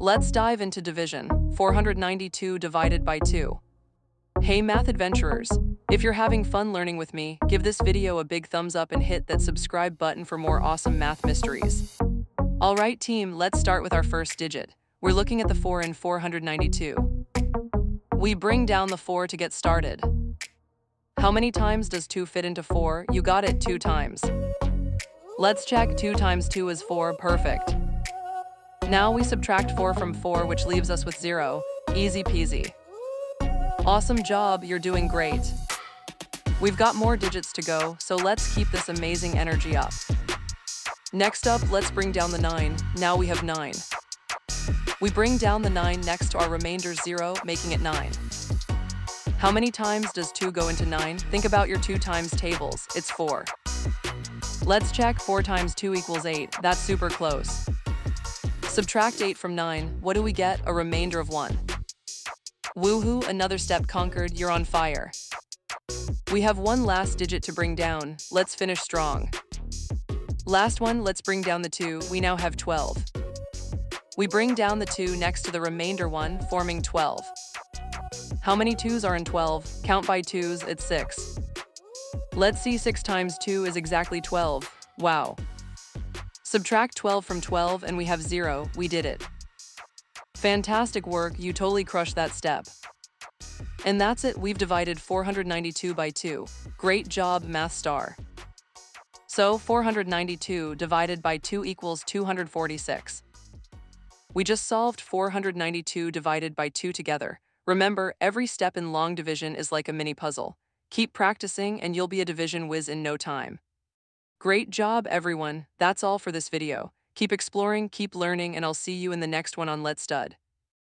Let's dive into division. 492 divided by 2. Hey math adventurers! If you're having fun learning with me, give this video a big thumbs up and hit that subscribe button for more awesome math mysteries. Alright team, let's start with our first digit. We're looking at the 4 in 492. We bring down the 4 to get started. How many times does 2 fit into 4? You got it, 2 times. Let's check. 2 times 2 is 4, perfect. Now we subtract 4 from 4, which leaves us with 0. Easy peasy. Awesome job, you're doing great. We've got more digits to go, so let's keep this amazing energy up. Next up, let's bring down the 9. Now we have 9. We bring down the 9 next to our remainder 0, making it 9. How many times does 2 go into 9? Think about your 2 times tables, it's 4. Let's check. 4 times 2 equals 8, that's super close. Subtract 8 from 9, what do we get? A remainder of 1. Woohoo, another step conquered, you're on fire. We have one last digit to bring down, let's finish strong. Last one, let's bring down the 2, we now have 12. We bring down the 2 next to the remainder 1, forming 12. How many 2s are in 12? Count by 2s, it's 6. Let's see. 6 times 2 is exactly 12. Wow. Subtract 12 from 12 and we have 0, we did it. Fantastic work, you totally crushed that step. And that's it, we've divided 492 by 2. Great job, math star. So 492 divided by 2 equals 246. We just solved 492 divided by 2 together. Remember, every step in long division is like a mini puzzle. Keep practicing and you'll be a division whiz in no time. Great job, everyone. That's all for this video. Keep exploring, keep learning, and I'll see you in the next one on Let's Stud.